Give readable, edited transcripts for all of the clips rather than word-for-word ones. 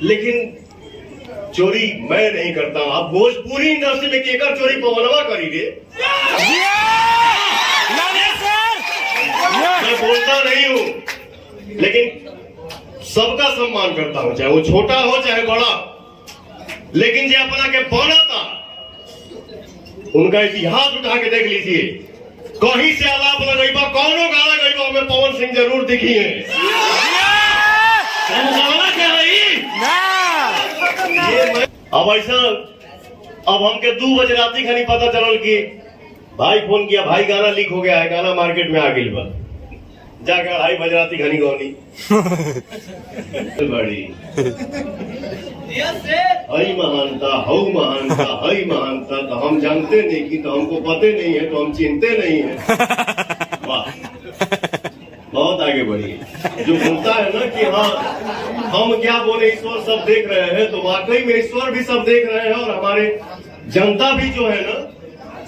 लेकिन चोरी मैं नहीं करता हूं। अब भोजपुरी इंडस्ट्री में केकर चोरी पवनवा करी रे, मैं बोलता नहीं हूं, लेकिन सबका सम्मान करता हूं, चाहे वो छोटा हो चाहे बड़ा। लेकिन जो अपना के बनता उनका इतिहास उठा के देख लीजिए, कहीं से आलाप लगेगा, कौनो गाना गईबा हमें पवन सिंह जरूर दिखी है। अब ऐसा अब हमके 2 बजे राती खानी पता चलल कि भाई फोन किया, भाई गाना लीक हो गया है, गाना मार्केट में आ गई बा, जाकर 2:30 बजे राती खानी गौनी बड़ी हई महानता हऊ महानता हई महानता, तो हम जानते नहीं कि, तो हमको पते नहीं है, तो हम चिंते नहीं है। वाह, बहुत आगे बढ़ी। जो बोलता है ना कि हाँ हम क्या बोले, ईश्वर सब देख रहे हैं, तो वाकई में ईश्वर भी सब देख रहे हैं, और हमारे जनता भी जो है ना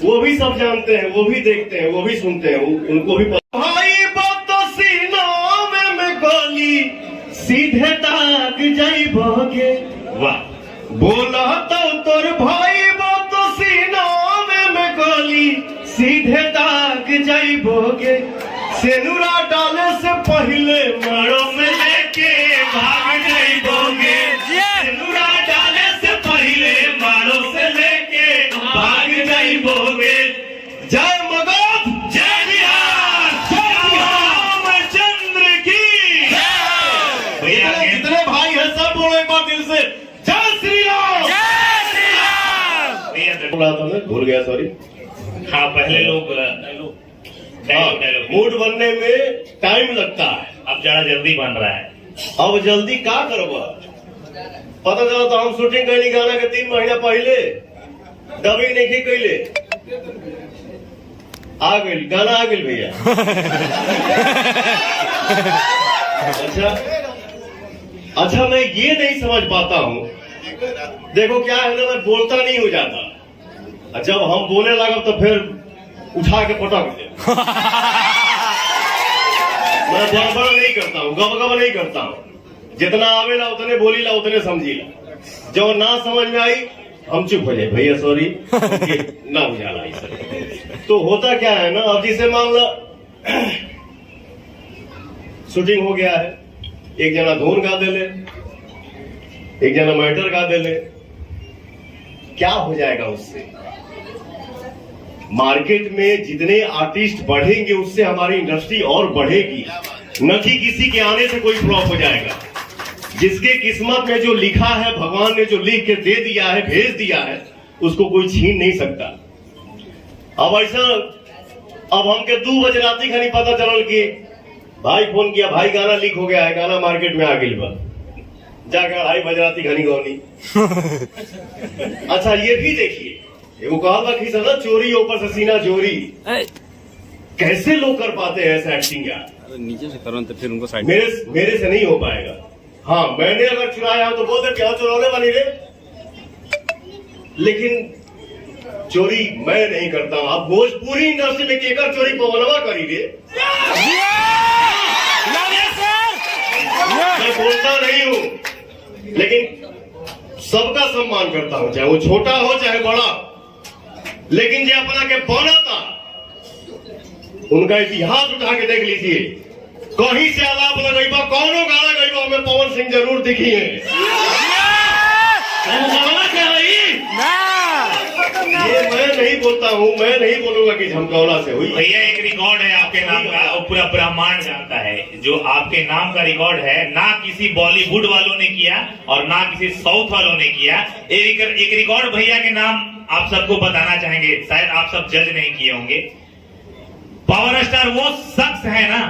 वो भी सब जानते हैं, वो भी देखते हैं, वो भी सुनते हैं, उनको भी भाई बात तो सीना में गोली सीधे दाग जाई भगे। वाह, बोला तो तोर भाई बात तो सीना में गोली सीधे दाग जाई भोगे, सेनुरा डाले से पहले मरो में लेके भाग जाई भोगे, सेनुरा डाले से पहले मारो से लेके भाग जाई भोगे। जय मगध, जय बिहार, जय रामचंद्र की भैया, कितने भाई हैं सब बोलो एक बार दिल से, जय श्री राम, जय श्री राम। भूल गया, सॉरी। हाँ, पहले लोग मूड बनने में टाइम लगता है, अब जरा जल्दी बन रहा है। अब जल्दी क्या करवा, पता चला तो हम शूटिंग कैली गाना के 3 महीना पहले, डबिंग नहीं कैले, आ गई गाना, आ गई भैया। अच्छा मैं ये नहीं समझ पाता हूँ, देखो क्या है ना, मैं बोलता नहीं हो जाता, जब हम बोलने लगा तो फिर उठा के पटक दे। मैं गड़बड़ नहीं करता हूँ, गबगब नहीं करता हूँ, जितना आवेला उतने बोलीला उतने समझीला, जो ना समझ में आई हम चुप हो जाए, भैया सॉरी ना बुझाला सर। तो होता क्या है ना, अब जिसे मान लो शूटिंग हो गया है, एक जना धुन गा दे ले, एक जना मैटर गा दे ले, क्या हो जाएगा उससे? मार्केट में जितने आर्टिस्ट बढ़ेंगे उससे हमारी इंडस्ट्री और बढ़ेगी, न कि किसी के आने से कोई फ्लॉप हो जाएगा। जिसके किस्मत में जो लिखा है, भगवान ने जो लिख के दे दिया है, भेज दिया है, उसको कोई छीन नहीं सकता। अब ऐसा अब हमके 2 बजे राती खानी पता चलल कि भाई फोन किया, भाई गाना लीक हो गया है, गाना मार्केट में आ गई बा, जाकर 2:30 बजे राती खानी गौनी। अच्छा ये भी देखिए, वो कहा कि ना चोरी ऊपर से सीना चोरी, कैसे लोग कर पाते हैं ऐसा एक्टिंग यार? नीचे से करो तो फिर उनको साइड, मेरे से नहीं हो पाएगा। हाँ मैंने अगर चुराया तो बोलते क्या चुराने वाली रे, लेकिन चोरी मैं नहीं करता हूं। अब भोजपुरी इंडस्ट्री में केकर चोरी पवनवा करी रे, मैं बोलता नहीं हूं, लेकिन सबका सम्मान करता हूं, चाहे वो छोटा हो चाहे बड़ा। लेकिन जो अपना के बनता उनका इतिहास उठा के देख लीजिए, कहीं से आलाप लगेगा, कौनो गाना गईबा हमें पवन सिंह जरूर दिखी है। ये मैं नहीं बोलता हूँ, मैं नहीं बोलूंगा कि झमकौला से हुई। भैया एक रिकॉर्ड है आपके नाम का, और पूरा ब्रह्मांड जानता है, जो आपके नाम का रिकॉर्ड है, ना किसी बॉलीवुड वालों ने किया और ना किसी साउथ वालों ने किया। एक रिकॉर्ड भैया के नाम आप सबको बताना चाहेंगे, शायद आप सब जज नहीं किए होंगे। पावर स्टार वो शख्स है ना,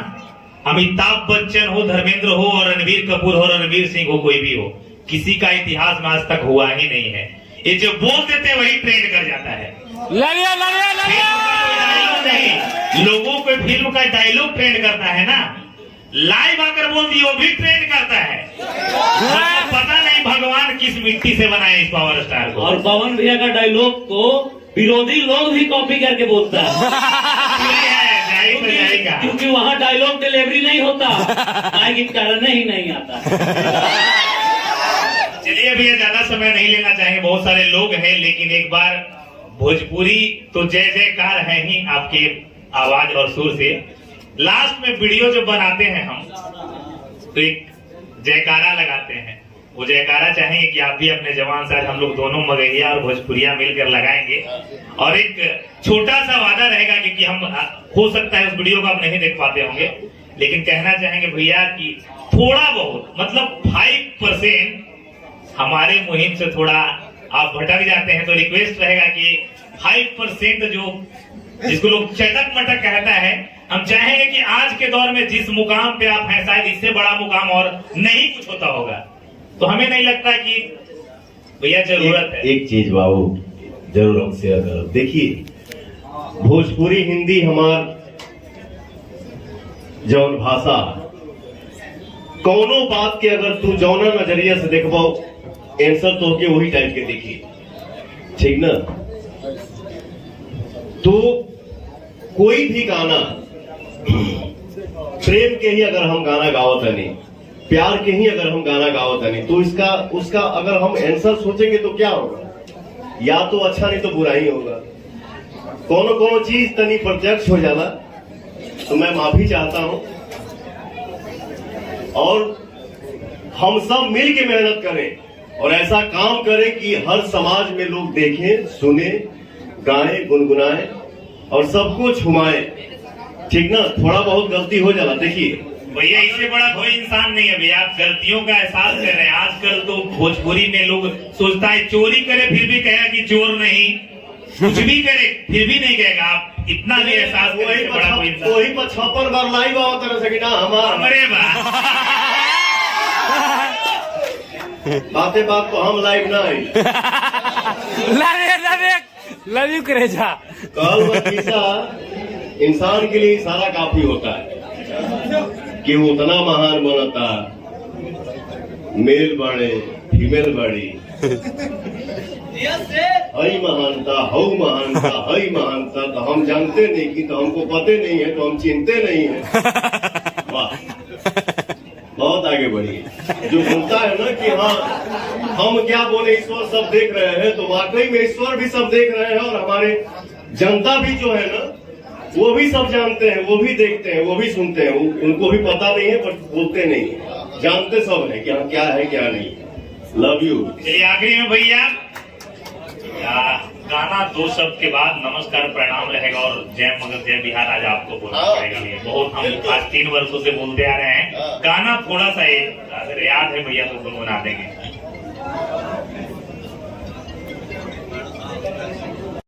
अमिताभ बच्चन हो, धर्मेंद्र हो, और रणबीर कपूर हो, रणवीर सिंह हो, कोई भी हो, किसी का इतिहास में आज तक हुआ ही नहीं है। ये जो बोल देते हैं वही ट्रेंड कर जाता है। नहीं, लोगों को फिल्म का डायलॉग ट्रेंड करता है ना, लाइव आकर बोल दिए वो भी ट्रेंड करता है। पता नहीं भगवान किस मिट्टी से बनाए इस पावर स्टार को। और पवन भैया का डायलॉग को विरोधी लोग भी कॉपी करके बोलता है, क्योंकि वहाँ डायलॉग डिलीवरी नहीं होता, आगे कारण ही नहीं आता। चलिए भैया, ज्यादा समय नहीं लेना चाहेंगे, बहुत सारे लोग हैं, लेकिन एक बार भोजपुरी तो जय जयकार है ही आपके आवाज और सुर से। लास्ट में वीडियो जो बनाते हैं हम, तो एक जयकारा लगाते हैं। वो जयकारा चाहेंगे कि आप भी अपने जवान साथ, हम लोग दोनों मगहिया और भोजपुरिया मिलकर लगाएंगे। और एक छोटा सा वादा रहेगा, क्योंकि हम हो सकता है उस वीडियो को आप नहीं देख पाते होंगे, लेकिन कहना चाहेंगे भैया कि थोड़ा बहुत मतलब 5% हमारे मुहिम से थोड़ा आप भटक जाते हैं, तो रिक्वेस्ट रहेगा कि 5% जो जिसको लोग चटक मटक कहता है, हम चाहेंगे कि आज के दौर में जिस मुकाम पे आप हैं, शायद इससे बड़ा मुकाम और नहीं कुछ होता होगा। तो हमें नहीं लगता कि भैया जरूरत है। एक चीज बाबू जरूर हम शेयर करो। देखिए, भोजपुरी हिंदी हमार जौन भाषा, कौनो बात के अगर तू जौना नजरिया से देखबो, आंसर तो के वही टाइप के देखी, ठीक ना। तो कोई भी गाना प्रेम के ही अगर हम गाना गावत नहीं, प्यार के ही अगर हम गाना गावत नहीं, तो इसका उसका अगर हम आंसर सोचेंगे तो क्या होगा? या तो अच्छा नहीं तो बुरा ही होगा। कोनो कोनो चीज तनी प्रत्यक्ष हो जाला, तो मैं माफी चाहता हूं। और हम सब मिल के मेहनत करें और ऐसा काम करें कि हर समाज में लोग देखें, सुने, गाएं, गुनगुनाएं और सबको छुमाएं, ठीक ना। थोड़ा बहुत गलती हो जाला, देखिए भैया इससे बड़ा कोई इंसान नहीं है भैया, आप गलतियों का एहसास कर रहे हैं। आजकल तो भोजपुरी में लोग सोचता है चोरी करे फिर भी कहेगा कि चोर नहीं, कुछ भी करे फिर भी नहीं कहेगा। आप इतना भी एहसास करें, इससे बड़ा कोई इंसान। वही 56 बार लाइव आओ तरह से ना हमारा अरे वाह, बातें बात तो हम लाइव ना आई लव यू करेजा। कल वकीसा इंसान के लिए इशारा काफी होता है कि वो उतना महान बनता, मेल बड़े फीमेल बड़ी, हई महानता, हऊ महानता, हई महानता, तो हम जानते नहीं कि, तो हमको पते नहीं है, तो हम चिंते नहीं है। वाह, बहुत आगे बढ़िए। जो बोलता है ना कि हाँ हम क्या बोले, ईश्वर सब देख रहे हैं, तो वाकई में ईश्वर भी सब देख रहे हैं, और हमारे जनता भी जो है ना, वो भी सब जानते हैं, वो भी देखते हैं, वो भी सुनते हैं। उनको भी पता नहीं है पर बोलते नहीं, जानते सब है कि हाँ क्या है क्या नहीं। Love you. चलिए आखिरी में भैया गाना 2 शब्द के बाद नमस्कार प्रणाम रहेगा, और जय मगध जय बिहार आज आपको बोलना पड़ेगा। ये बहुत हम आज 3 वर्षों से बोलते आ रहे हैं। गाना थोड़ा सा अगर याद है भैया तो गुनगुना देंगे।